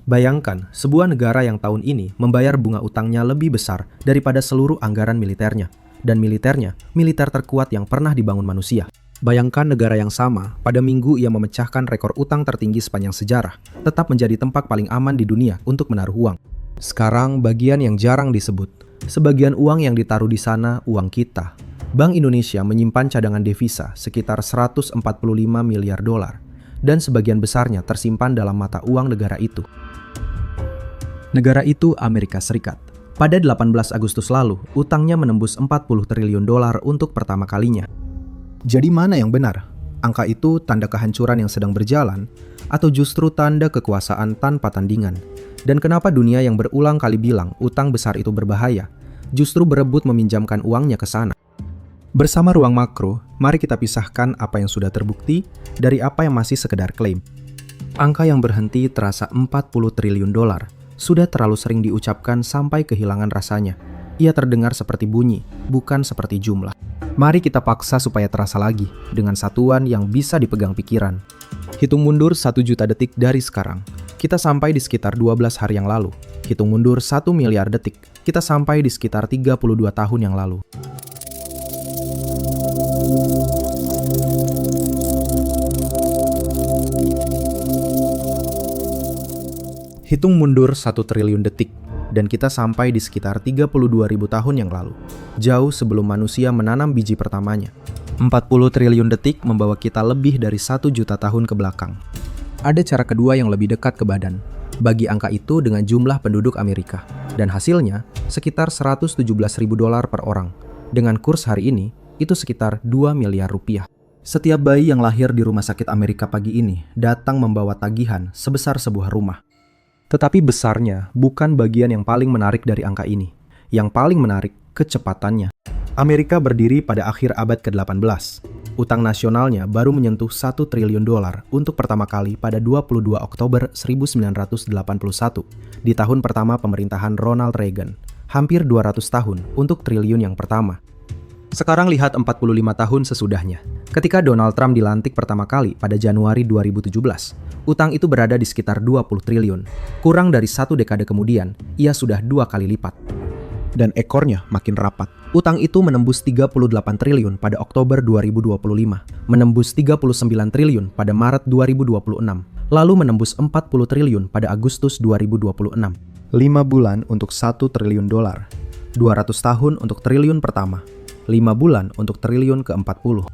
Bayangkan, sebuah negara yang tahun ini membayar bunga utangnya lebih besar daripada seluruh anggaran militernya. Dan militernya, militer terkuat yang pernah dibangun manusia. Bayangkan negara yang sama, pada minggu ia memecahkan rekor utang tertinggi sepanjang sejarah, tetap menjadi tempat paling aman di dunia untuk menaruh uang. Sekarang bagian yang jarang disebut. Sebagian uang yang ditaruh di sana uang kita. Bank Indonesia menyimpan cadangan devisa sekitar 145 miliar dolar. Dan sebagian besarnya tersimpan dalam mata uang negara itu. Negara itu Amerika Serikat. Pada 18 Agustus lalu, utangnya menembus 40 triliun dolar untuk pertama kalinya. Jadi mana yang benar? Angka itu tanda kehancuran yang sedang berjalan, atau justru tanda kekuasaan tanpa tandingan? Dan kenapa dunia yang berulang kali bilang utang besar itu berbahaya, justru berebut meminjamkan uangnya ke sana? Bersama Ruang Makro, mari kita pisahkan apa yang sudah terbukti dari apa yang masih sekedar klaim. Angka yang berhenti terasa 40 triliun dolar. Sudah terlalu sering diucapkan sampai kehilangan rasanya. Ia terdengar seperti bunyi, bukan seperti jumlah. Mari kita paksa supaya terasa lagi, dengan satuan yang bisa dipegang pikiran. Hitung mundur 1 juta detik dari sekarang. Kita sampai di sekitar 12 hari yang lalu. Hitung mundur 1 miliar detik. Kita sampai di sekitar 32 tahun yang lalu. Hitung mundur 1 triliun detik, dan kita sampai di sekitar 32.000 tahun yang lalu, jauh sebelum manusia menanam biji pertamanya. 40 triliun detik membawa kita lebih dari 1 juta tahun ke belakang. Ada cara kedua yang lebih dekat ke badan. Bagi angka itu dengan jumlah penduduk Amerika, dan hasilnya sekitar 117.000 dolar per orang. Dengan kurs hari ini, itu sekitar 2 miliar rupiah. Setiap bayi yang lahir di rumah sakit Amerika pagi ini datang membawa tagihan sebesar sebuah rumah. Tetapi besarnya bukan bagian yang paling menarik dari angka ini. Yang paling menarik, kecepatannya. Amerika berdiri pada akhir abad ke-18. Utang nasionalnya baru menyentuh 1 triliun dolar untuk pertama kali pada 22 Oktober 1981, di tahun pertama pemerintahan Ronald Reagan. Hampir 200 tahun untuk triliun yang pertama. Sekarang lihat 45 tahun sesudahnya. Ketika Donald Trump dilantik pertama kali pada Januari 2017, utang itu berada di sekitar 20 triliun. Kurang dari 1 dekade kemudian, ia sudah 2 kali lipat. Dan ekornya makin rapat. Utang itu menembus 38 triliun pada Oktober 2025, menembus 39 triliun pada Maret 2026, lalu menembus 40 triliun pada Agustus 2026. 5 bulan untuk 1 triliun dolar. 200 tahun untuk triliun pertama. 5 bulan untuk triliun ke-40.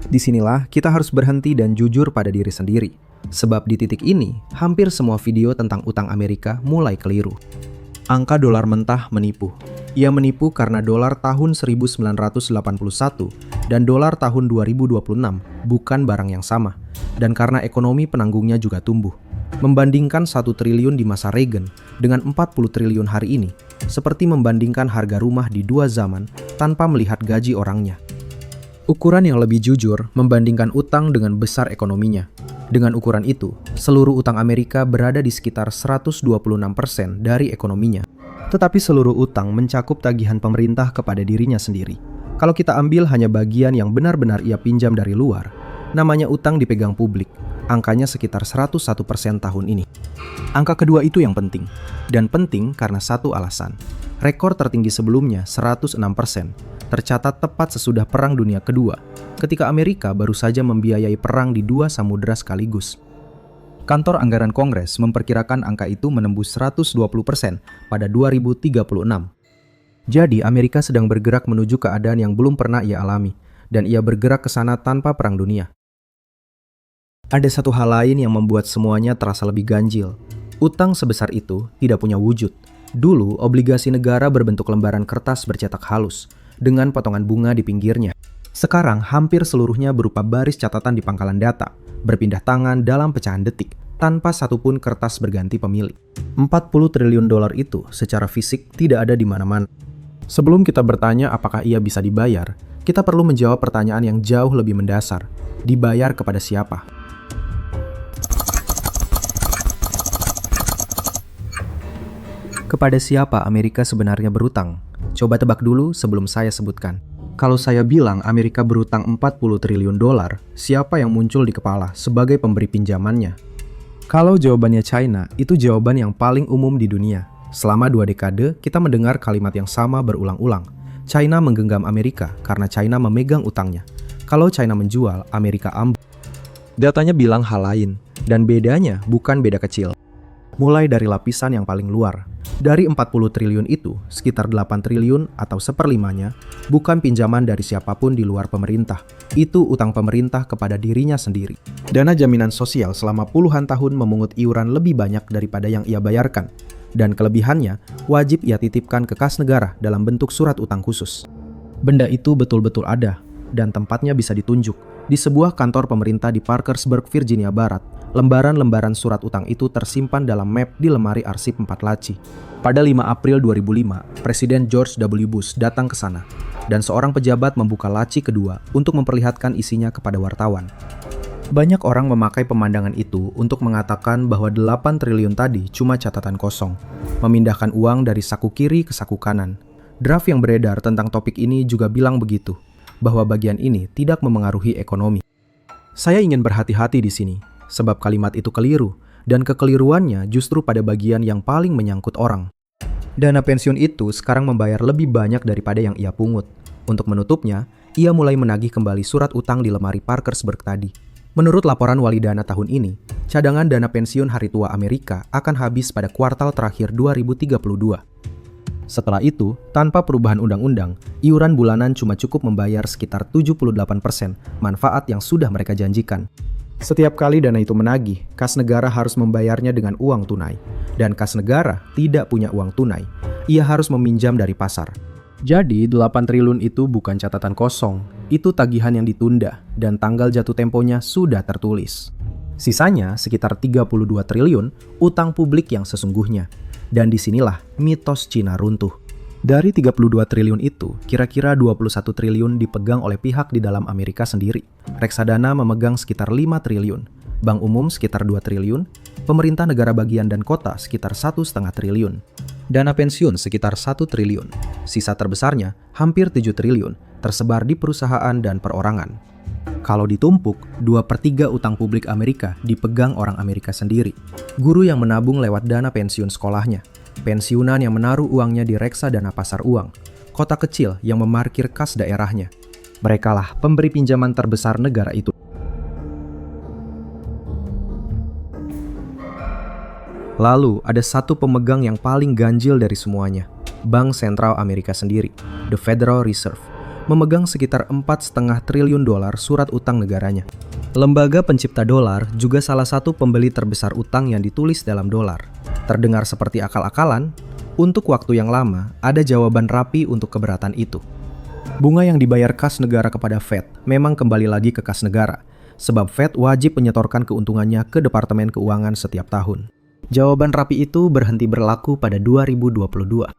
Disinilah kita harus berhenti dan jujur pada diri sendiri. Sebab di titik ini, hampir semua video tentang utang Amerika mulai keliru. Angka dolar mentah menipu. Ia menipu karena dolar tahun 1981 dan dolar tahun 2026 bukan barang yang sama. Dan karena ekonomi penanggungnya juga tumbuh. Membandingkan 1 triliun di masa Reagan dengan 40 triliun hari ini, seperti membandingkan harga rumah di 2 zaman tanpa melihat gaji orangnya. Ukuran yang lebih jujur membandingkan utang dengan besar ekonominya. Dengan ukuran itu, seluruh utang Amerika berada di sekitar 126% dari ekonominya. Tetapi seluruh utang mencakup tagihan pemerintah kepada dirinya sendiri. Kalau kita ambil hanya bagian yang benar-benar ia pinjam dari luar, namanya utang dipegang publik. Angkanya sekitar 101% tahun ini. Angka kedua itu yang penting. Dan penting karena satu alasan. Rekor tertinggi sebelumnya 106%. Tercatat tepat sesudah Perang Dunia Kedua, ketika Amerika baru saja membiayai perang di 2 samudera sekaligus. Kantor Anggaran Kongres memperkirakan angka itu menembus 120% pada 2036. Jadi Amerika sedang bergerak menuju keadaan yang belum pernah ia alami, dan ia bergerak ke sana tanpa Perang Dunia. Ada satu hal lain yang membuat semuanya terasa lebih ganjil. Utang sebesar itu tidak punya wujud. Dulu, obligasi negara berbentuk lembaran kertas bercetak halus, dengan potongan bunga di pinggirnya. Sekarang, hampir seluruhnya berupa baris catatan di pangkalan data, berpindah tangan dalam pecahan detik, tanpa satupun kertas berganti pemilik. 40 triliun dolar itu secara fisik tidak ada di mana-mana. Sebelum kita bertanya apakah ia bisa dibayar, kita perlu menjawab pertanyaan yang jauh lebih mendasar. Dibayar kepada siapa? Kepada siapa Amerika sebenarnya berutang? Coba tebak dulu sebelum saya sebutkan. Kalau saya bilang Amerika berutang 40 triliun dolar, siapa yang muncul di kepala sebagai pemberi pinjamannya? Kalau jawabannya China, itu jawaban yang paling umum di dunia. Selama 2 dekade, kita mendengar kalimat yang sama berulang-ulang. China menggenggam Amerika karena China memegang utangnya. Kalau China menjual, Amerika ambil. Datanya bilang hal lain, dan bedanya bukan beda kecil. Mulai dari lapisan yang paling luar. Dari 40 triliun itu, sekitar 8 triliun atau seperlimanya bukan pinjaman dari siapapun di luar pemerintah. Itu utang pemerintah kepada dirinya sendiri. Dana jaminan sosial selama puluhan tahun memungut iuran lebih banyak daripada yang ia bayarkan. Dan kelebihannya wajib ia titipkan ke kas negara dalam bentuk surat utang khusus. Benda itu betul-betul ada, dan tempatnya bisa ditunjuk. Di sebuah kantor pemerintah di Parkersburg, Virginia Barat, lembaran-lembaran surat utang itu tersimpan dalam map di lemari arsip 4 laci. Pada 5 April 2005, Presiden George W. Bush datang ke sana, dan seorang pejabat membuka laci kedua untuk memperlihatkan isinya kepada wartawan. Banyak orang memakai pemandangan itu untuk mengatakan bahwa 8 triliun tadi cuma catatan kosong, memindahkan uang dari saku kiri ke saku kanan. Draft yang beredar tentang topik ini juga bilang begitu, bahwa bagian ini tidak memengaruhi ekonomi. Saya ingin berhati-hati di sini, sebab kalimat itu keliru, dan kekeliruannya justru pada bagian yang paling menyangkut orang. Dana pensiun itu sekarang membayar lebih banyak daripada yang ia pungut. Untuk menutupnya, ia mulai menagih kembali surat utang di lemari Parkersburg tadi. Menurut laporan wali dana tahun ini, cadangan dana pensiun hari tua Amerika akan habis pada kuartal terakhir 2032. Setelah itu, tanpa perubahan undang-undang, iuran bulanan cuma cukup membayar sekitar 78% manfaat yang sudah mereka janjikan. Setiap kali dana itu menagih, kas negara harus membayarnya dengan uang tunai. Dan kas negara tidak punya uang tunai. Ia harus meminjam dari pasar. Jadi, 8 triliun itu bukan catatan kosong. Itu tagihan yang ditunda, dan tanggal jatuh temponya sudah tertulis. Sisanya, sekitar 32 triliun, utang publik yang sesungguhnya. Dan disinilah mitos Cina runtuh. Dari 32 triliun itu, kira-kira 21 triliun dipegang oleh pihak di dalam Amerika sendiri. Reksadana memegang sekitar 5 triliun, bank umum sekitar 2 triliun, pemerintah negara bagian dan kota sekitar 1,5 triliun, dana pensiun sekitar 1 triliun. Sisa terbesarnya, hampir 7 triliun, tersebar di perusahaan dan perorangan. Kalau ditumpuk, 2/3 utang publik Amerika dipegang orang Amerika sendiri. Guru yang menabung lewat dana pensiun sekolahnya, pensiunan yang menaruh uangnya di reksadana pasar uang, kota kecil yang memarkir kas daerahnya. Merekalah pemberi pinjaman terbesar negara itu. Lalu ada satu pemegang yang paling ganjil dari semuanya, Bank Sentral Amerika sendiri, The Federal Reserve, memegang sekitar 4,5 triliun dolar surat utang negaranya. Lembaga pencipta dolar juga salah satu pembeli terbesar utang yang ditulis dalam dolar. Terdengar seperti akal-akalan, untuk waktu yang lama ada jawaban rapi untuk keberatan itu. Bunga yang dibayar kas negara kepada Fed memang kembali lagi ke kas negara, sebab Fed wajib menyetorkan keuntungannya ke Departemen Keuangan setiap tahun. Jawaban rapi itu berhenti berlaku pada 2022.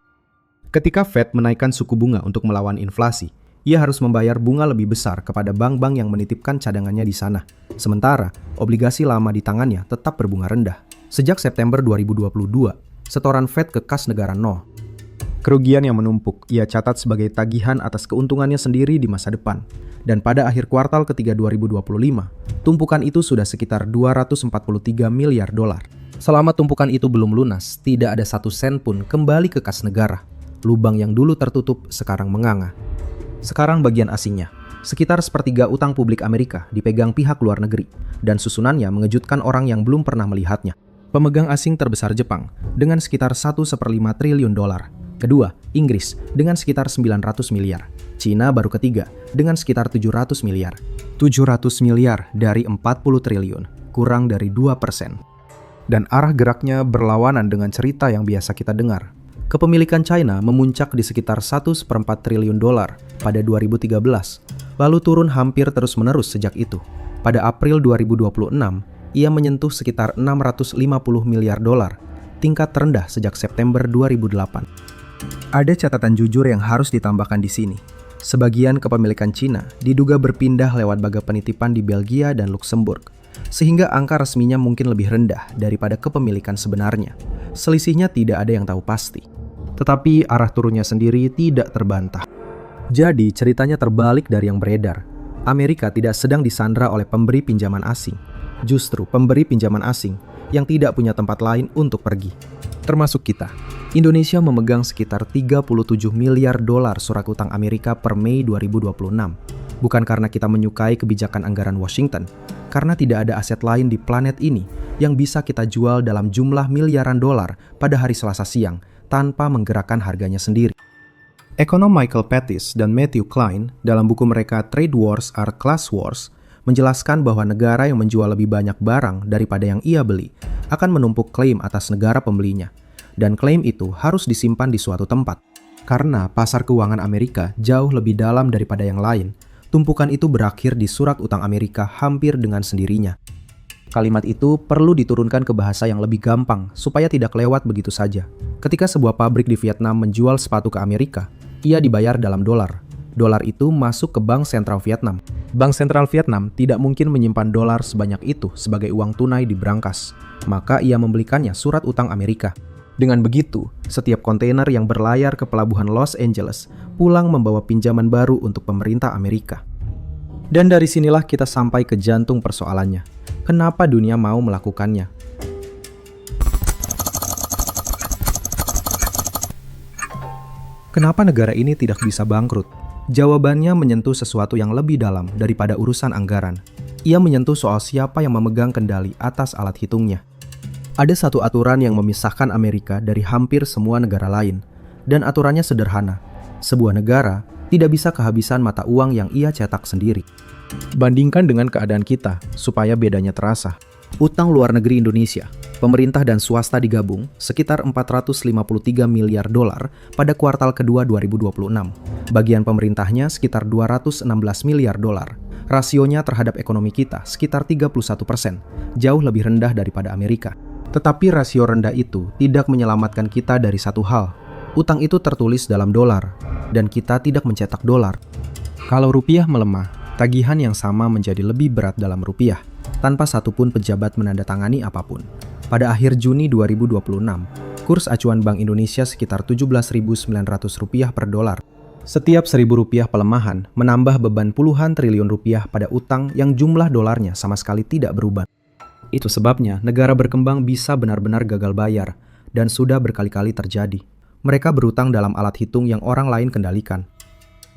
Ketika Fed menaikkan suku bunga untuk melawan inflasi, ia harus membayar bunga lebih besar kepada bank-bank yang menitipkan cadangannya di sana. Sementara, obligasi lama di tangannya tetap berbunga rendah. Sejak September 2022, setoran Fed ke kas negara nol. Kerugian yang menumpuk ia catat sebagai tagihan atas keuntungannya sendiri di masa depan. Dan pada akhir kuartal ketiga 2025, tumpukan itu sudah sekitar 243 miliar dolar. Selama tumpukan itu belum lunas, tidak ada 1 sen pun kembali ke kas negara. Lubang yang dulu tertutup sekarang menganga. Sekarang bagian asingnya. Sekitar 1/3 utang publik Amerika dipegang pihak luar negeri, dan susunannya mengejutkan orang yang belum pernah melihatnya. Pemegang asing terbesar Jepang dengan sekitar 1,5 triliun dolar. Kedua, Inggris dengan sekitar 900 miliar. Cina baru ketiga dengan sekitar 700 miliar. 700 miliar dari 40 triliun, kurang dari 2%. Dan arah geraknya berlawanan dengan cerita yang biasa kita dengar. Kepemilikan China memuncak di sekitar 1,4 triliun dolar pada 2013, lalu turun hampir terus-menerus sejak itu. Pada April 2026, ia menyentuh sekitar 650 miliar dolar, tingkat terendah sejak September 2008. Ada catatan jujur yang harus ditambahkan di sini. Sebagian kepemilikan Cina diduga berpindah lewat baga penitipan di Belgia dan Luxembourg, sehingga angka resminya mungkin lebih rendah daripada kepemilikan sebenarnya. Selisihnya tidak ada yang tahu pasti. Tetapi arah turunnya sendiri tidak terbantah. Jadi ceritanya terbalik dari yang beredar. Amerika tidak sedang disandra oleh pemberi pinjaman asing. Justru pemberi pinjaman asing yang tidak punya tempat lain untuk pergi. Termasuk kita. Indonesia memegang sekitar 37 miliar dolar surat utang Amerika per Mei 2026. Bukan karena kita menyukai kebijakan anggaran Washington, karena tidak ada aset lain di planet ini yang bisa kita jual dalam jumlah miliaran dolar pada hari Selasa siang tanpa menggerakkan harganya sendiri. Ekonom Michael Pettis dan Matthew Klein dalam buku mereka Trade Wars are Class Wars menjelaskan bahwa negara yang menjual lebih banyak barang daripada yang ia beli akan menumpuk klaim atas negara pembelinya. Dan klaim itu harus disimpan di suatu tempat. Karena pasar keuangan Amerika jauh lebih dalam daripada yang lain, tumpukan itu berakhir di surat utang Amerika hampir dengan sendirinya. Kalimat itu perlu diturunkan ke bahasa yang lebih gampang supaya tidak lewat begitu saja. Ketika sebuah pabrik di Vietnam menjual sepatu ke Amerika, ia dibayar dalam dolar. Dolar itu masuk ke Bank Sentral Vietnam. Bank Sentral Vietnam tidak mungkin menyimpan dolar sebanyak itu sebagai uang tunai di brankas. Maka ia membelikannya surat utang Amerika. Dengan begitu, setiap kontainer yang berlayar ke pelabuhan Los Angeles pulang membawa pinjaman baru untuk pemerintah Amerika. Dan dari sinilah kita sampai ke jantung persoalannya. Kenapa dunia mau melakukannya? Kenapa negara ini tidak bisa bangkrut? Jawabannya menyentuh sesuatu yang lebih dalam daripada urusan anggaran. Ia menyentuh soal siapa yang memegang kendali atas alat hitungnya. Ada satu aturan yang memisahkan Amerika dari hampir semua negara lain, dan aturannya sederhana. Sebuah negara tidak bisa kehabisan mata uang yang ia cetak sendiri. Bandingkan dengan keadaan kita, supaya bedanya terasa. Utang luar negeri Indonesia, pemerintah dan swasta digabung, sekitar 453 miliar dolar pada kuartal kedua 2026. Bagian pemerintahnya sekitar 216 miliar dolar. Rasionya terhadap ekonomi kita sekitar 31%, jauh lebih rendah daripada Amerika. Tetapi rasio rendah itu tidak menyelamatkan kita dari satu hal. Utang itu tertulis dalam dolar, dan kita tidak mencetak dolar. Kalau rupiah melemah, tagihan yang sama menjadi lebih berat dalam rupiah, tanpa satupun pejabat menandatangani apapun. Pada akhir Juni 2026, kurs acuan Bank Indonesia sekitar Rp17.900 per dolar. Setiap Rp1.000 pelemahan menambah beban puluhan triliun rupiah pada utang yang jumlah dolarnya sama sekali tidak berubah. Itu sebabnya negara berkembang bisa benar-benar gagal bayar, dan sudah berkali-kali terjadi. Mereka berutang dalam alat hitung yang orang lain kendalikan.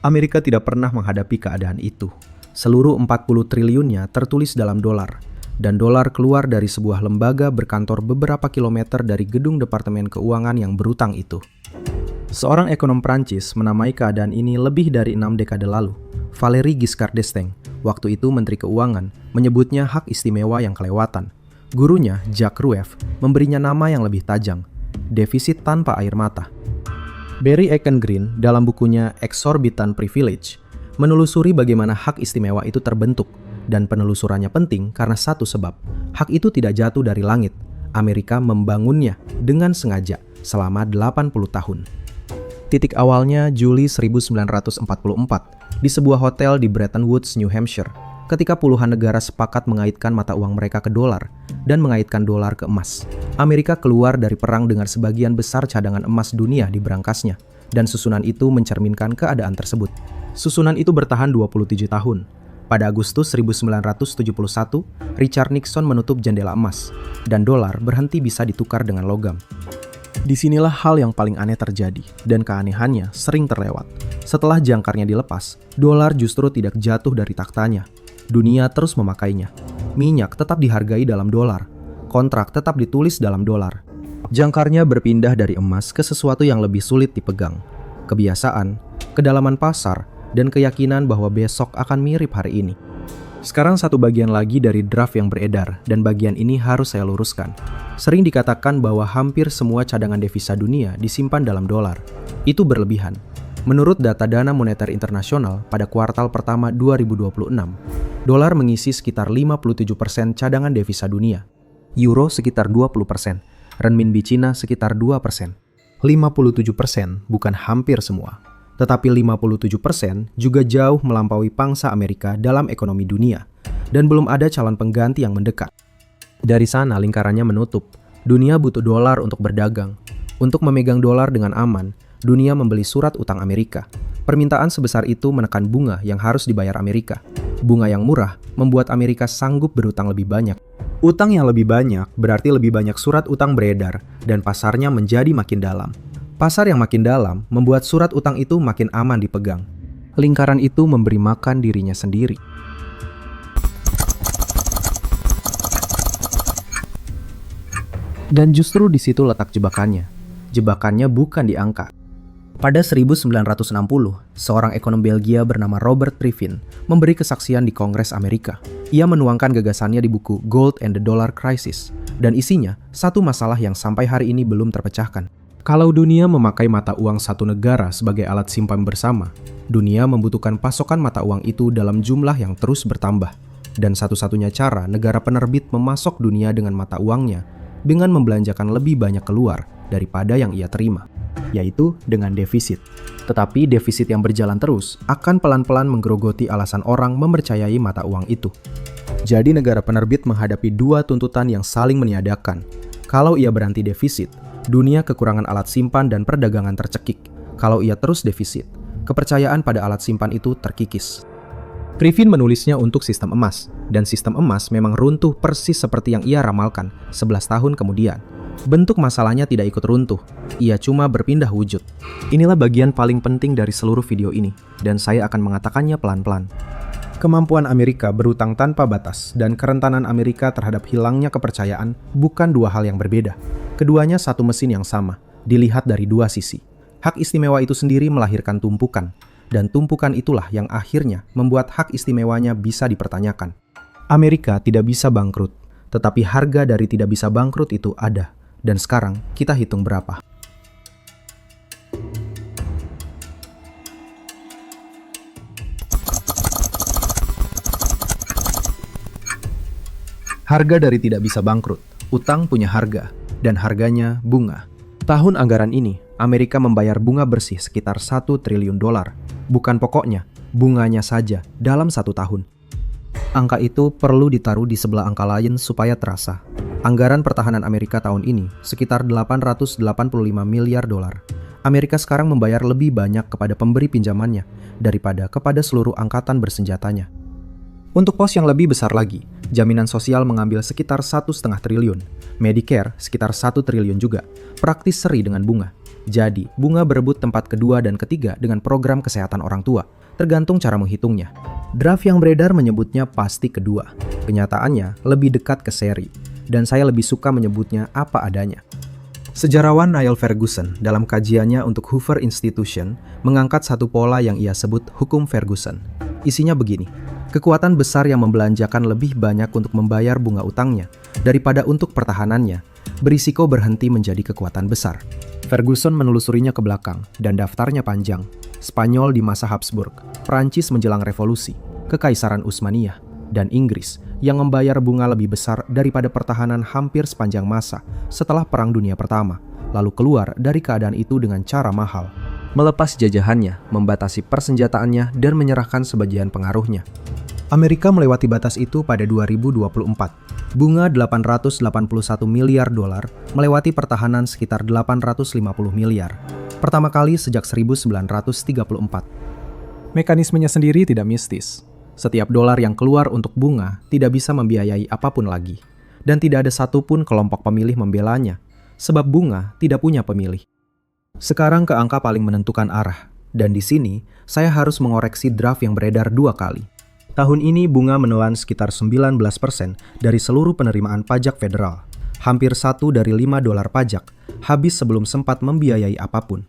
Amerika tidak pernah menghadapi keadaan itu. Seluruh 40 triliunnya tertulis dalam dolar, dan dolar keluar dari sebuah lembaga berkantor beberapa kilometer dari gedung Departemen Keuangan yang berutang itu. Seorang ekonom Prancis menamai keadaan ini lebih dari 6 dekade lalu. Valéry Giscard d'Estaing, waktu itu Menteri Keuangan, menyebutnya hak istimewa yang kelewatan. Gurunya, Jacques Rueff, memberinya nama yang lebih tajam, defisit tanpa air mata. Barry Eichengreen dalam bukunya Exorbitant Privilege menelusuri bagaimana hak istimewa itu terbentuk, dan penelusurannya penting karena satu sebab, hak itu tidak jatuh dari langit. Amerika membangunnya dengan sengaja selama 80 tahun. Titik awalnya Juli 1944 di sebuah hotel di Bretton Woods, New Hampshire, ketika puluhan negara sepakat mengaitkan mata uang mereka ke dolar dan mengaitkan dolar ke emas. Amerika keluar dari perang dengan sebagian besar cadangan emas dunia di berangkasnya, dan susunan itu mencerminkan keadaan tersebut. Susunan itu bertahan 27 tahun. Pada Agustus 1971, Richard Nixon menutup jendela emas, dan dolar berhenti bisa ditukar dengan logam. Disinilah hal yang paling aneh terjadi, dan keanehannya sering terlewat. Setelah jangkarnya dilepas, dolar justru tidak jatuh dari taktanya. Dunia terus memakainya. Minyak tetap dihargai dalam dolar. Kontrak tetap ditulis dalam dolar. Jangkarnya berpindah dari emas ke sesuatu yang lebih sulit dipegang. Kebiasaan, kedalaman pasar, dan keyakinan bahwa besok akan mirip hari ini. Sekarang satu bagian lagi dari draft yang beredar, dan bagian ini harus saya luruskan. Sering dikatakan bahwa hampir semua cadangan devisa dunia disimpan dalam dolar. Itu berlebihan. Menurut data Dana Moneter Internasional pada kuartal pertama 2026, dolar mengisi sekitar 57% cadangan devisa dunia. Euro sekitar 20%, renminbi Cina sekitar 2%. 57% bukan hampir semua. Tetapi 57% juga jauh melampaui pangsa Amerika dalam ekonomi dunia, dan belum ada calon pengganti yang mendekat. Dari sana lingkarannya menutup. Dunia butuh dolar untuk berdagang. Untuk memegang dolar dengan aman, dunia membeli surat utang Amerika. Permintaan sebesar itu menekan bunga yang harus dibayar Amerika. Bunga yang murah membuat Amerika sanggup berutang lebih banyak. Utang yang lebih banyak berarti lebih banyak surat utang beredar dan pasarnya menjadi makin dalam. Pasar yang makin dalam membuat surat utang itu makin aman dipegang. Lingkaran itu memberi makan dirinya sendiri. Dan justru di situ letak jebakannya. Jebakannya bukan di angka. Pada 1960, seorang ekonom Belgia bernama Robert Triefin memberi kesaksian di Kongres Amerika. Ia menuangkan gagasannya di buku Gold and the Dollar Crisis, dan isinya satu masalah yang sampai hari ini belum terpecahkan. Kalau dunia memakai mata uang satu negara sebagai alat simpan bersama, dunia membutuhkan pasokan mata uang itu dalam jumlah yang terus bertambah. Dan satu-satunya cara negara penerbit memasok dunia dengan mata uangnya dengan membelanjakan lebih banyak keluar daripada yang ia terima, yaitu dengan defisit. Tetapi defisit yang berjalan terus akan pelan-pelan menggerogoti alasan orang mempercayai mata uang itu. Jadi negara penerbit menghadapi dua tuntutan yang saling meniadakan. Kalau ia berhenti defisit, dunia kekurangan alat simpan dan perdagangan tercekik. Kalau ia terus defisit, kepercayaan pada alat simpan itu terkikis. Triefin menulisnya untuk sistem emas, dan sistem emas memang runtuh persis seperti yang ia ramalkan 11 tahun kemudian. Bentuk masalahnya tidak ikut runtuh, ia cuma berpindah wujud. Inilah bagian paling penting dari seluruh video ini, dan saya akan mengatakannya pelan-pelan. Kemampuan Amerika berutang tanpa batas dan kerentanan Amerika terhadap hilangnya kepercayaan bukan dua hal yang berbeda. Keduanya satu mesin yang sama, dilihat dari dua sisi. Hak istimewa itu sendiri melahirkan tumpukan, dan tumpukan itulah yang akhirnya membuat hak istimewanya bisa dipertanyakan. Amerika tidak bisa bangkrut, tetapi harga dari tidak bisa bangkrut itu ada. Dan sekarang kita hitung berapa. Harga dari tidak bisa bangkrut. Utang punya harga, dan harganya bunga. Tahun anggaran ini, Amerika membayar bunga bersih sekitar 1 triliun dolar. Bukan pokoknya, bunganya saja dalam 1 tahun. Angka itu perlu ditaruh di sebelah angka lain supaya terasa. Anggaran pertahanan Amerika tahun ini sekitar 885 miliar dolar. Amerika sekarang membayar lebih banyak kepada pemberi pinjamannya daripada kepada seluruh angkatan bersenjatanya. Untuk pos yang lebih besar lagi, jaminan sosial mengambil sekitar 1,5 triliun. Medicare sekitar 1 triliun juga, praktis seri dengan bunga. Jadi, bunga berebut tempat kedua dan ketiga dengan program kesehatan orang tua, tergantung cara menghitungnya. Draft yang beredar menyebutnya pasti kedua. Kenyataannya lebih dekat ke seri, dan saya lebih suka menyebutnya apa adanya. Sejarawan Niall Ferguson dalam kajiannya untuk Hoover Institution mengangkat satu pola yang ia sebut hukum Ferguson. Isinya begini, kekuatan besar yang membelanjakan lebih banyak untuk membayar bunga utangnya daripada untuk pertahanannya, berisiko berhenti menjadi kekuatan besar. Ferguson menelusurinya ke belakang, dan daftarnya panjang. Spanyol di masa Habsburg, Prancis menjelang revolusi, Kekaisaran Utsmaniyah, dan Inggris yang membayar bunga lebih besar daripada pertahanan hampir sepanjang masa setelah Perang Dunia Pertama, lalu keluar dari keadaan itu dengan cara mahal. Melepas jajahannya, membatasi persenjataannya, dan menyerahkan sebagian pengaruhnya. Amerika melewati batas itu pada 2024. Bunga 881 miliar dolar melewati pertahanan sekitar 850 miliar. Pertama kali sejak 1934. Mekanismenya sendiri tidak mistis. Setiap dolar yang keluar untuk bunga tidak bisa membiayai apapun lagi. Dan tidak ada satupun kelompok pemilih membelanya, sebab bunga tidak punya pemilih. Sekarang ke angka paling menentukan arah. Dan di sini, saya harus mengoreksi draft yang beredar 2 kali. Tahun ini bunga menelan sekitar 19% dari seluruh penerimaan pajak federal. Hampir 1 dari 5 dolar pajak habis sebelum sempat membiayai apapun.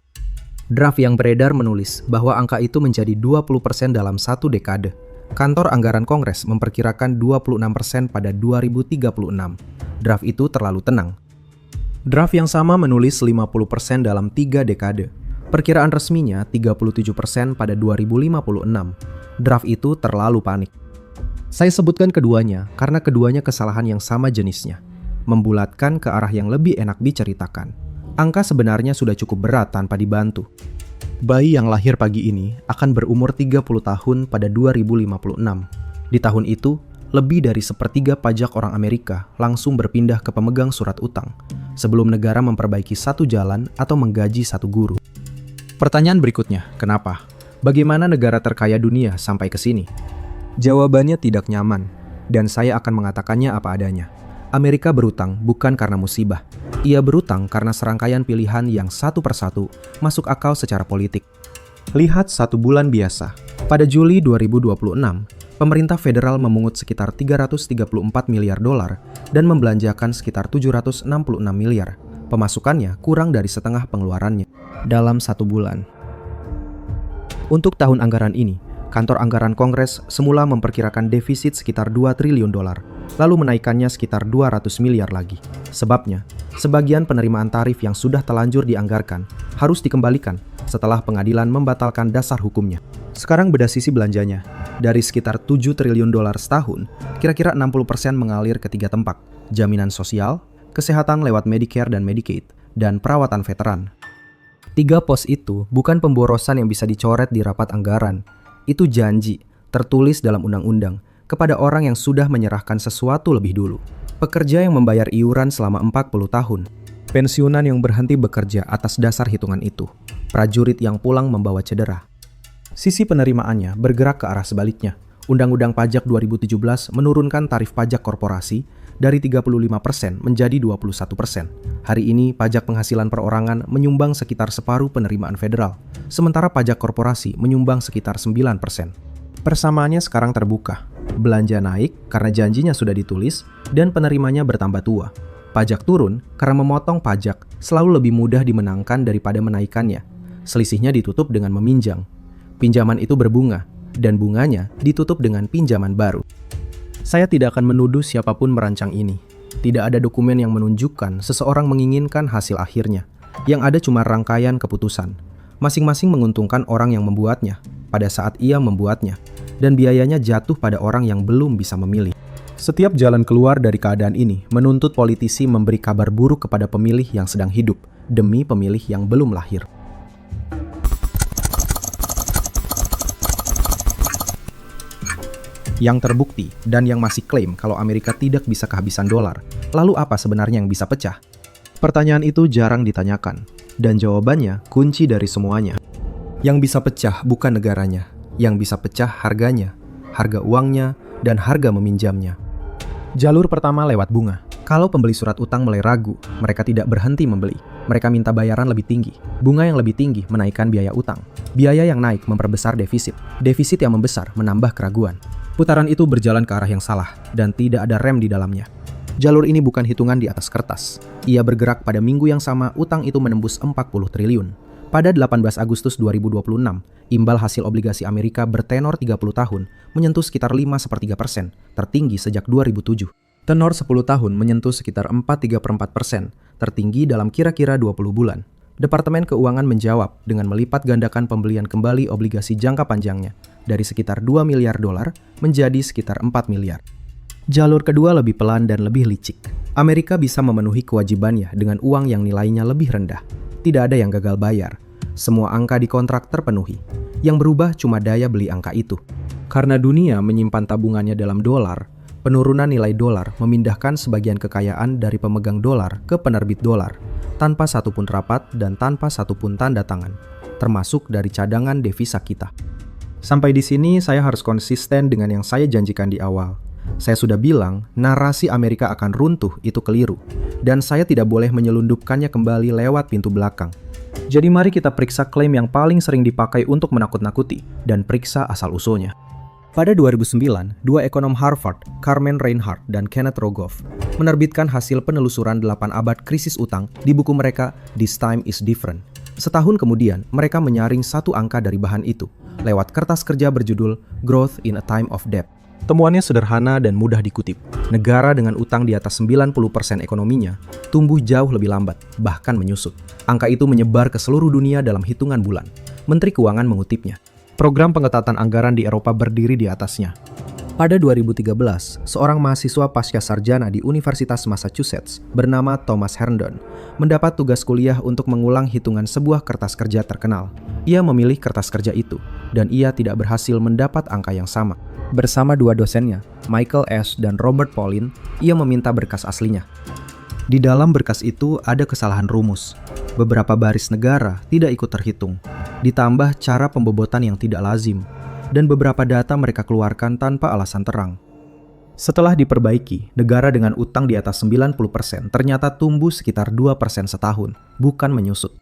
Draft yang beredar menulis bahwa angka itu menjadi 20% dalam 1 dekade. Kantor Anggaran Kongres memperkirakan 26% pada 2036. Draft itu terlalu tenang. Draft yang sama menulis 50% dalam 3 dekade. Perkiraan resminya 37% pada 2056. Draft itu terlalu panik. Saya sebutkan keduanya karena keduanya kesalahan yang sama jenisnya. Membulatkan ke arah yang lebih enak diceritakan. Angka sebenarnya sudah cukup berat tanpa dibantu. Bayi yang lahir pagi ini akan berumur 30 tahun pada 2056. Di tahun itu, lebih dari 1/3 pajak orang Amerika langsung berpindah ke pemegang surat utang, sebelum negara memperbaiki satu jalan atau menggaji satu guru. Pertanyaan berikutnya, kenapa? Bagaimana negara terkaya dunia sampai ke sini? Jawabannya tidak nyaman, dan saya akan mengatakannya apa adanya. Amerika berutang bukan karena musibah. Ia berutang karena serangkaian pilihan yang satu persatu masuk akal secara politik. Lihat 1 bulan biasa. Pada Juli 2026, pemerintah federal memungut sekitar 334 miliar dolar dan membelanjakan sekitar 766 miliar. Pemasukannya kurang dari setengah pengeluarannya dalam 1 bulan. Untuk tahun anggaran ini, kantor anggaran Kongres semula memperkirakan defisit sekitar 2 triliun dolar, lalu menaikkannya sekitar 200 miliar lagi. Sebabnya, sebagian penerimaan tarif yang sudah telanjur dianggarkan harus dikembalikan setelah pengadilan membatalkan dasar hukumnya. Sekarang beda sisi belanjanya. Dari sekitar 7 triliun dolar setahun, kira-kira 60% mengalir ke 3 tempat: jaminan sosial, kesehatan lewat Medicare dan Medicaid, dan perawatan veteran. 3 pos itu bukan pemborosan yang bisa dicoret di rapat anggaran. Itu janji, tertulis dalam undang-undang, kepada orang yang sudah menyerahkan sesuatu lebih dulu. Pekerja yang membayar iuran selama 40 tahun. Pensiunan yang berhenti bekerja atas dasar hitungan itu. Prajurit yang pulang membawa cedera. Sisi penerimaannya bergerak ke arah sebaliknya. Undang-Undang Pajak 2017 menurunkan tarif pajak korporasi dari 35% menjadi 21%. Hari ini pajak penghasilan perorangan menyumbang sekitar separuh penerimaan federal, sementara pajak korporasi menyumbang sekitar 9%. Persamaannya sekarang terbuka. Belanja naik karena janjinya sudah ditulis dan penerimanya bertambah tua. Pajak turun karena memotong pajak selalu lebih mudah dimenangkan daripada menaikkannya. Selisihnya ditutup dengan meminjam. Pinjaman itu berbunga, dan bunganya ditutup dengan pinjaman baru. Saya tidak akan menuduh siapapun merancang ini. Tidak ada dokumen yang menunjukkan seseorang menginginkan hasil akhirnya. Yang ada cuma rangkaian keputusan. Masing-masing menguntungkan orang yang membuatnya pada saat ia membuatnya, dan biayanya jatuh pada orang yang belum bisa memilih. Setiap jalan keluar dari keadaan ini menuntut politisi memberi kabar buruk kepada pemilih yang sedang hidup demi pemilih yang belum lahir. Yang terbukti dan yang masih klaim kalau Amerika tidak bisa kehabisan dolar. Lalu apa sebenarnya yang bisa pecah? Pertanyaan itu jarang ditanyakan, dan jawabannya kunci dari semuanya. Yang bisa pecah bukan negaranya, yang bisa pecah harganya, harga uangnya, dan harga meminjamnya. Jalur pertama lewat bunga. Kalau pembeli surat utang mulai ragu, mereka tidak berhenti membeli. Mereka minta bayaran lebih tinggi. Bunga yang lebih tinggi menaikkan biaya utang. Biaya yang naik memperbesar defisit. Defisit yang membesar menambah keraguan. Putaran itu berjalan ke arah yang salah, dan tidak ada rem di dalamnya. Jalur ini bukan hitungan di atas kertas. Ia bergerak pada minggu yang sama utang itu menembus 40 triliun. Pada 18 Agustus 2026, imbal hasil obligasi Amerika bertenor 30 tahun menyentuh sekitar 5,3%, tertinggi sejak 2007. Tenor 10 tahun menyentuh sekitar 4,34%, tertinggi dalam kira-kira 20 bulan. Departemen Keuangan menjawab dengan melipat gandakan pembelian kembali obligasi jangka panjangnya dari sekitar 2 miliar dolar menjadi sekitar 4 miliar. Jalur kedua lebih pelan dan lebih licik. Amerika bisa memenuhi kewajibannya dengan uang yang nilainya lebih rendah. Tidak ada yang gagal bayar. Semua angka di kontrak terpenuhi. Yang berubah cuma daya beli angka itu. Karena dunia menyimpan tabungannya dalam dolar, penurunan nilai dolar memindahkan sebagian kekayaan dari pemegang dolar ke penerbit dolar, tanpa satupun rapat dan tanpa satupun tanda tangan, termasuk dari cadangan devisa kita. Sampai di sini saya harus konsisten dengan yang saya janjikan di awal. Saya sudah bilang, narasi Amerika akan runtuh itu keliru, dan saya tidak boleh menyelundupkannya kembali lewat pintu belakang. Jadi mari kita periksa klaim yang paling sering dipakai untuk menakut-nakuti, dan periksa asal-usulnya. Pada 2009, dua ekonom Harvard, Carmen Reinhart dan Kenneth Rogoff, menerbitkan hasil penelusuran 8 abad krisis utang di buku mereka This Time is Different. Setahun kemudian, mereka menyaring satu angka dari bahan itu, lewat kertas kerja berjudul Growth in a Time of Debt. Temuannya sederhana dan mudah dikutip. Negara dengan utang di atas 90% ekonominya tumbuh jauh lebih lambat, bahkan menyusut. Angka itu menyebar ke seluruh dunia dalam hitungan bulan. Menteri Keuangan mengutipnya. Program pengetatan anggaran di Eropa berdiri di atasnya. Pada 2013, seorang mahasiswa pasca sarjana di Universitas Massachusetts bernama Thomas Herndon mendapat tugas kuliah untuk mengulang hitungan sebuah kertas kerja terkenal. Ia memilih kertas kerja itu, dan ia tidak berhasil mendapat angka yang sama. Bersama dua dosennya, Michael S. dan Robert Paulin, ia meminta berkas aslinya. Di dalam berkas itu ada kesalahan rumus. Beberapa baris negara tidak ikut terhitung, ditambah cara pembobotan yang tidak lazim, dan beberapa data mereka keluarkan tanpa alasan terang. Setelah diperbaiki, negara dengan utang di atas 90% ternyata tumbuh sekitar 2% setahun, bukan menyusut.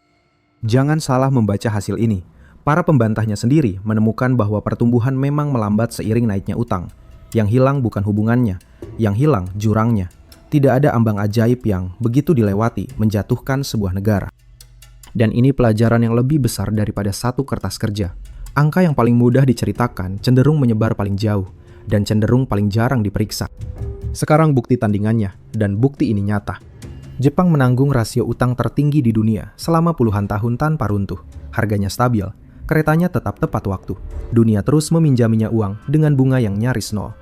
Jangan salah membaca hasil ini. Para pembantahnya sendiri menemukan bahwa pertumbuhan memang melambat seiring naiknya utang. Yang hilang bukan hubungannya, yang hilang jurangnya. Tidak ada ambang ajaib yang begitu dilewati menjatuhkan sebuah negara. Dan ini pelajaran yang lebih besar daripada satu kertas kerja. Angka yang paling mudah diceritakan cenderung menyebar paling jauh dan cenderung paling jarang diperiksa. Sekarang bukti tandingannya, dan bukti ini nyata. Jepang menanggung rasio utang tertinggi di dunia selama puluhan tahun tanpa runtuh. Harganya stabil, keretanya tetap tepat waktu. Dunia terus meminjaminya uang dengan bunga yang nyaris nol.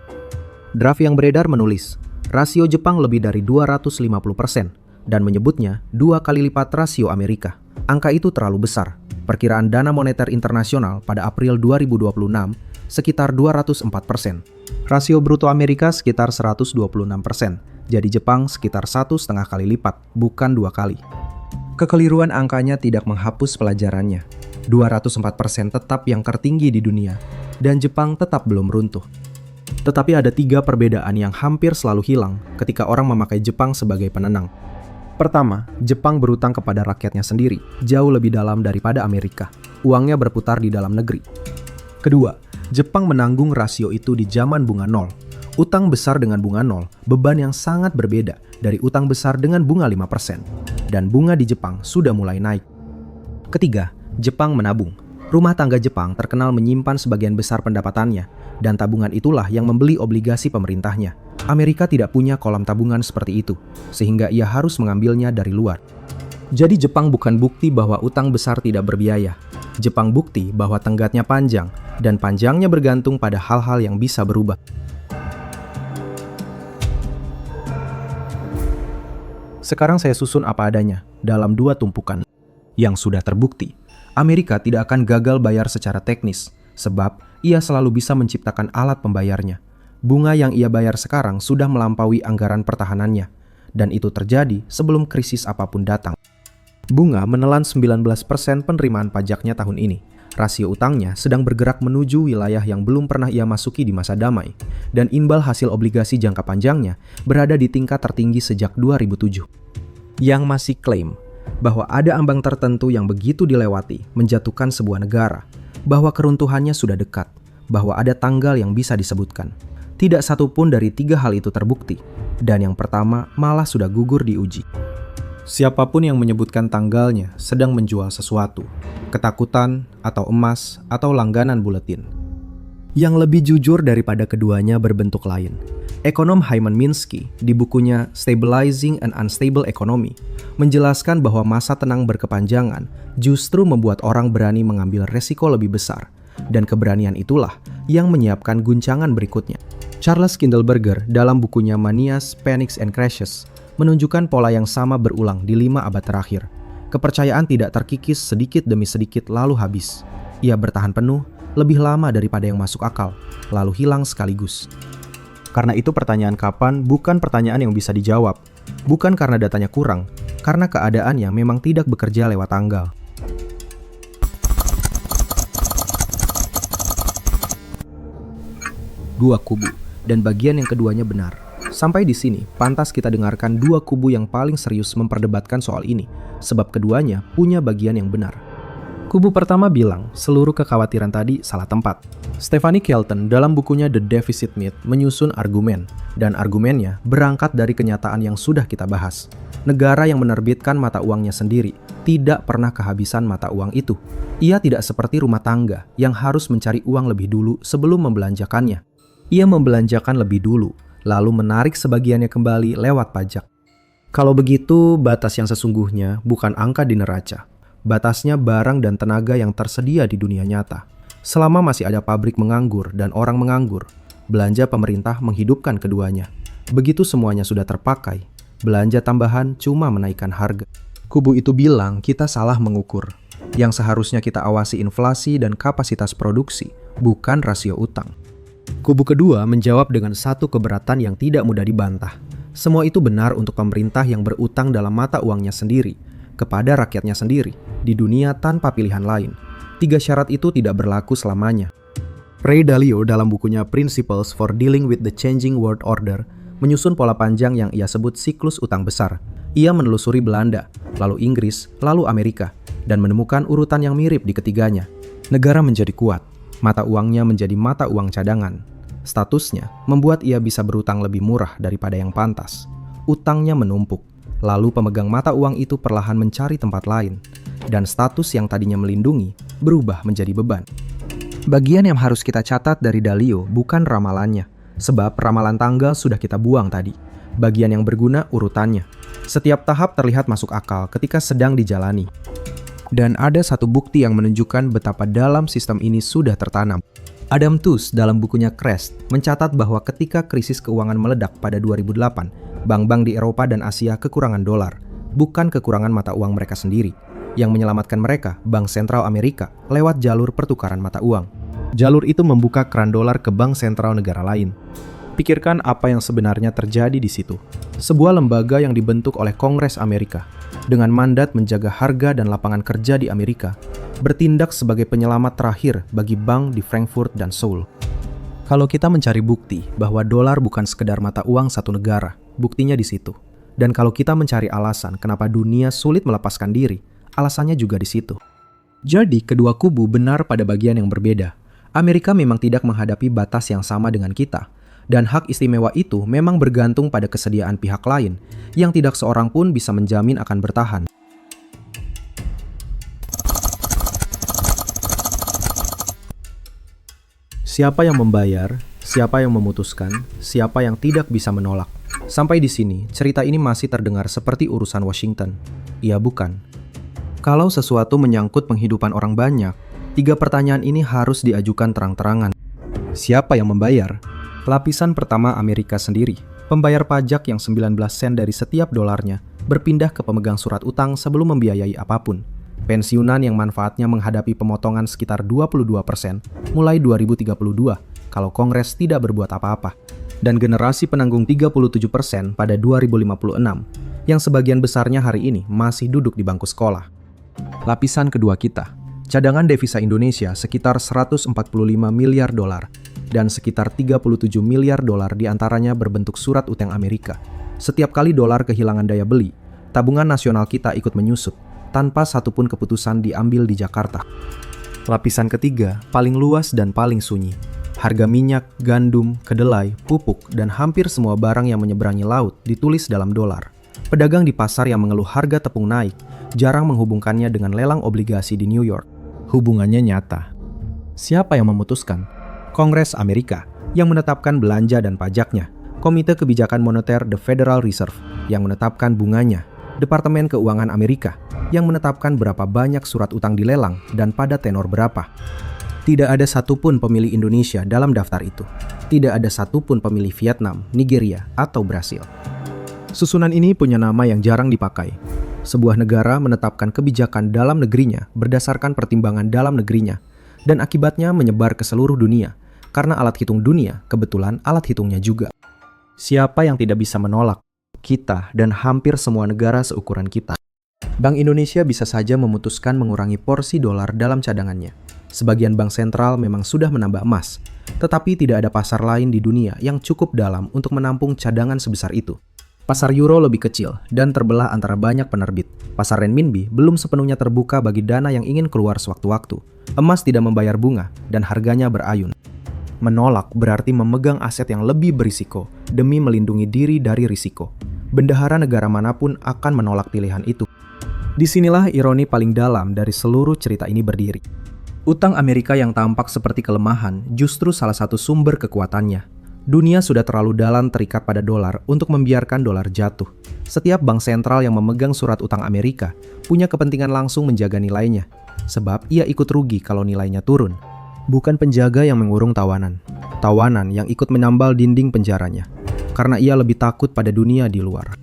Draft yang beredar menulis, rasio Jepang lebih dari 250% dan menyebutnya 2 kali lipat rasio Amerika. Angka itu terlalu besar. Perkiraan Dana Moneter Internasional pada April 2026 sekitar 204%. Rasio bruto Amerika sekitar 126%. Jadi Jepang sekitar 1,5 kali lipat, bukan 2 kali. Kekeliruan angkanya tidak menghapus pelajarannya. 204% tetap yang tertinggi di dunia, dan Jepang tetap belum runtuh. Tetapi ada 3 perbedaan yang hampir selalu hilang ketika orang memakai Jepang sebagai penenang. Pertama, Jepang berutang kepada rakyatnya sendiri, jauh lebih dalam daripada Amerika. Uangnya berputar di dalam negeri. Kedua, Jepang menanggung rasio itu di zaman bunga nol. Utang besar dengan bunga nol, beban yang sangat berbeda dari utang besar dengan bunga 5%. Dan bunga di Jepang sudah mulai naik. Ketiga, Jepang menabung. Rumah tangga Jepang terkenal menyimpan sebagian besar pendapatannya, dan tabungan itulah yang membeli obligasi pemerintahnya. Amerika tidak punya kolam tabungan seperti itu, sehingga ia harus mengambilnya dari luar. Jadi Jepang bukan bukti bahwa utang besar tidak berbiaya. Jepang bukti bahwa tenggatnya panjang, dan panjangnya bergantung pada hal-hal yang bisa berubah. Sekarang saya susun apa adanya, dalam 2 tumpukan. Yang sudah terbukti, Amerika tidak akan gagal bayar secara teknis, sebab ia selalu bisa menciptakan alat pembayarnya. Bunga yang ia bayar sekarang sudah melampaui anggaran pertahanannya, dan itu terjadi sebelum krisis apapun datang. Bunga menelan 19% penerimaan pajaknya tahun ini. Rasio utangnya sedang bergerak menuju wilayah yang belum pernah ia masuki di masa damai, dan imbal hasil obligasi jangka panjangnya berada di tingkat tertinggi sejak 2007. Yang masih klaim bahwa ada ambang tertentu yang begitu dilewati menjatuhkan sebuah negara, bahwa keruntuhannya sudah dekat, bahwa ada tanggal yang bisa disebutkan. Tidak satu pun dari 3 hal itu terbukti, dan yang pertama malah sudah gugur diuji. Siapapun yang menyebutkan tanggalnya sedang menjual sesuatu, ketakutan, atau emas, atau langganan buletin. Yang lebih jujur daripada keduanya berbentuk lain. Ekonom Hyman Minsky di bukunya Stabilizing an Unstable Economy menjelaskan bahwa masa tenang berkepanjangan justru membuat orang berani mengambil resiko lebih besar, dan keberanian itulah yang menyiapkan guncangan berikutnya. Charles Kindleberger dalam bukunya Manias, Panics and Crashes menunjukkan pola yang sama berulang di 5 abad terakhir. Kepercayaan tidak terkikis sedikit demi sedikit lalu habis. Ia bertahan penuh lebih lama daripada yang masuk akal, lalu hilang sekaligus. Karena itu pertanyaan kapan bukan pertanyaan yang bisa dijawab. Bukan karena datanya kurang, karena keadaannya memang tidak bekerja lewat tanggal. Dua kubu, dan bagian yang keduanya benar. Sampai di sini, pantas kita dengarkan 2 kubu yang paling serius memperdebatkan soal ini, sebab keduanya punya bagian yang benar. Kubu pertama bilang, seluruh kekhawatiran tadi salah tempat. Stephanie Kelton dalam bukunya The Deficit Myth menyusun argumen, dan argumennya berangkat dari kenyataan yang sudah kita bahas. Negara yang menerbitkan mata uangnya sendiri tidak pernah kehabisan mata uang itu. Ia tidak seperti rumah tangga yang harus mencari uang lebih dulu sebelum membelanjakannya. Ia membelanjakan lebih dulu, lalu menarik sebagiannya kembali lewat pajak. Kalau begitu, batas yang sesungguhnya bukan angka di neraca. Batasnya barang dan tenaga yang tersedia di dunia nyata. Selama masih ada pabrik menganggur dan orang menganggur, belanja pemerintah menghidupkan keduanya. Begitu semuanya sudah terpakai, belanja tambahan cuma menaikkan harga. Kubu itu bilang kita salah mengukur. Yang seharusnya kita awasi inflasi dan kapasitas produksi, bukan rasio utang. Kubu kedua menjawab dengan satu keberatan yang tidak mudah dibantah. Semua itu benar untuk pemerintah yang berutang dalam mata uangnya sendiri, kepada rakyatnya sendiri, di dunia tanpa pilihan lain. 3 syarat itu tidak berlaku selamanya. Ray Dalio dalam bukunya Principles for Dealing with the Changing World Order menyusun pola panjang yang ia sebut siklus utang besar. Ia menelusuri Belanda, lalu Inggris, lalu Amerika, dan menemukan urutan yang mirip di ketiganya. Negara menjadi kuat, mata uangnya menjadi mata uang cadangan. Statusnya membuat ia bisa berutang lebih murah daripada yang pantas. Utangnya menumpuk, lalu pemegang mata uang itu perlahan mencari tempat lain, dan status yang tadinya melindungi berubah menjadi beban. Bagian yang harus kita catat dari Dalio bukan ramalannya, sebab ramalan tanggal sudah kita buang tadi. Bagian yang berguna urutannya. Setiap tahap terlihat masuk akal ketika sedang dijalani. Dan ada satu bukti yang menunjukkan betapa dalam sistem ini sudah tertanam. Adam Tooze dalam bukunya Crash mencatat bahwa ketika krisis keuangan meledak pada 2008, bank-bank di Eropa dan Asia kekurangan dolar, bukan kekurangan mata uang mereka sendiri. Yang menyelamatkan mereka, Bank Sentral Amerika, lewat jalur pertukaran mata uang. Jalur itu membuka keran dolar ke bank sentral negara lain. Pikirkan apa yang sebenarnya terjadi di situ. Sebuah lembaga yang dibentuk oleh Kongres Amerika, dengan mandat menjaga harga dan lapangan kerja di Amerika, bertindak sebagai penyelamat terakhir bagi bank di Frankfurt dan Seoul. Kalau kita mencari bukti bahwa dolar bukan sekedar mata uang satu negara, buktinya di situ. Dan kalau kita mencari alasan kenapa dunia sulit melepaskan diri, alasannya juga di situ. Jadi, kedua kubu benar pada bagian yang berbeda. Amerika memang tidak menghadapi batas yang sama dengan kita, dan hak istimewa itu memang bergantung pada kesediaan pihak lain yang tidak seorang pun bisa menjamin akan bertahan. Siapa yang membayar, siapa yang memutuskan, siapa yang tidak bisa menolak. Sampai di sini, cerita ini masih terdengar seperti urusan Washington. Ia bukan. Kalau sesuatu menyangkut penghidupan orang banyak, 3 pertanyaan ini harus diajukan terang-terangan. Siapa yang membayar? Lapisan pertama Amerika sendiri. Pembayar pajak yang 19 sen dari setiap dolarnya berpindah ke pemegang surat utang sebelum membiayai apapun. Pensiunan yang manfaatnya menghadapi pemotongan sekitar 22% mulai 2032 kalau Kongres tidak berbuat apa-apa. Dan generasi penanggung 37% pada 2056 yang sebagian besarnya hari ini masih duduk di bangku sekolah. Lapisan kedua kita, cadangan devisa Indonesia sekitar 145 miliar dolar dan sekitar 37 miliar dolar diantaranya berbentuk surat utang Amerika. Setiap kali dolar kehilangan daya beli, tabungan nasional kita ikut menyusut tanpa satupun keputusan diambil di Jakarta. Lapisan ketiga, paling luas dan paling sunyi. Harga minyak, gandum, kedelai, pupuk, dan hampir semua barang yang menyeberangi laut ditulis dalam dolar. Pedagang di pasar yang mengeluh harga tepung naik jarang menghubungkannya dengan lelang obligasi di New York. Hubungannya nyata. Siapa yang memutuskan? Kongres Amerika yang menetapkan belanja dan pajaknya. Komite Kebijakan Moneter The Federal Reserve yang menetapkan bunganya. Departemen Keuangan Amerika yang menetapkan berapa banyak surat utang dilelang dan pada tenor berapa. Tidak ada satupun pemilih Indonesia dalam daftar itu. Tidak ada satupun pemilih Vietnam, Nigeria, atau Brasil. Susunan ini punya nama yang jarang dipakai. Sebuah negara menetapkan kebijakan dalam negerinya berdasarkan pertimbangan dalam negerinya, dan akibatnya menyebar ke seluruh dunia, karena alat hitung dunia kebetulan alat hitungnya juga. Siapa yang tidak bisa menolak? Kita dan hampir semua negara seukuran kita. Bank Indonesia bisa saja memutuskan mengurangi porsi dolar dalam cadangannya. Sebagian bank sentral memang sudah menambah emas, tetapi tidak ada pasar lain di dunia yang cukup dalam untuk menampung cadangan sebesar itu. Pasar euro lebih kecil dan terbelah antara banyak penerbit. Pasar renminbi belum sepenuhnya terbuka bagi dana yang ingin keluar sewaktu-waktu. Emas tidak membayar bunga dan harganya berayun. Menolak berarti memegang aset yang lebih berisiko demi melindungi diri dari risiko. Bendahara negara manapun akan menolak pilihan itu. Disinilah ironi paling dalam dari seluruh cerita ini berdiri. Utang Amerika yang tampak seperti kelemahan justru salah satu sumber kekuatannya. Dunia sudah terlalu dalam terikat pada dolar untuk membiarkan dolar jatuh. Setiap bank sentral yang memegang surat utang Amerika punya kepentingan langsung menjaga nilainya, sebab ia ikut rugi kalau nilainya turun. Bukan penjaga yang mengurung tawanan. Tawanan yang ikut menambal dinding penjaranya, karena ia lebih takut pada dunia di luar.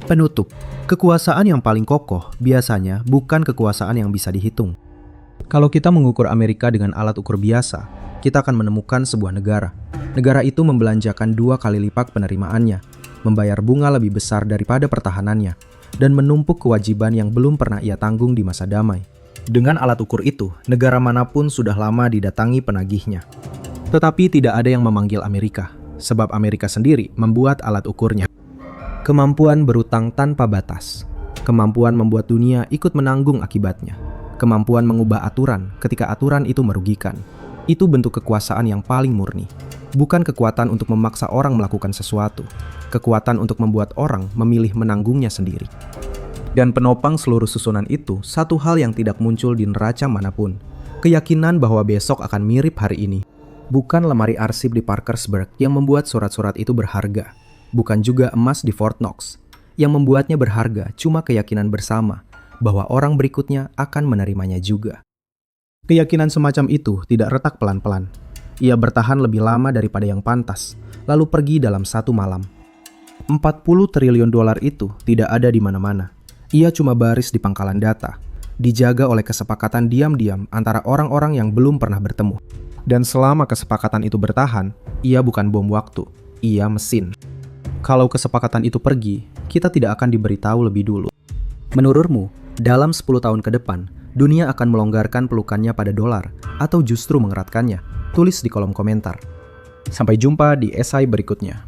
Penutup, kekuasaan yang paling kokoh biasanya bukan kekuasaan yang bisa dihitung. Kalau kita mengukur Amerika dengan alat ukur biasa, kita akan menemukan sebuah negara. Negara itu membelanjakan 2 kali lipat penerimaannya, membayar bunga lebih besar daripada pertahanannya, dan menumpuk kewajiban yang belum pernah ia tanggung di masa damai. Dengan alat ukur itu, negara manapun sudah lama didatangi penagihnya. Tetapi tidak ada yang memanggil Amerika, sebab Amerika sendiri membuat alat ukurnya. Kemampuan berutang tanpa batas. Kemampuan membuat dunia ikut menanggung akibatnya. Kemampuan mengubah aturan ketika aturan itu merugikan. Itu bentuk kekuasaan yang paling murni. Bukan kekuatan untuk memaksa orang melakukan sesuatu. Kekuatan untuk membuat orang memilih menanggungnya sendiri. Dan penopang seluruh susunan itu satu hal yang tidak muncul di neraca manapun. Keyakinan bahwa besok akan mirip hari ini. Bukan lemari arsip di Parkersburg yang membuat surat-surat itu berharga. Bukan juga emas di Fort Knox. Yang membuatnya berharga cuma keyakinan bersama bahwa orang berikutnya akan menerimanya juga. Keyakinan semacam itu tidak retak pelan-pelan. Ia bertahan lebih lama daripada yang pantas, lalu pergi dalam satu malam. 40 triliun dolar itu tidak ada di mana-mana. Ia cuma baris di pangkalan data, dijaga oleh kesepakatan diam-diam antara orang-orang yang belum pernah bertemu. Dan selama kesepakatan itu bertahan, ia bukan bom waktu, ia mesin. Kalau kesepakatan itu pergi, kita tidak akan diberitahu lebih dulu. Menurutmu, dalam 10 tahun ke depan, dunia akan melonggarkan pelukannya pada dolar atau justru mengeratkannya? Tulis di kolom komentar. Sampai jumpa di esai berikutnya.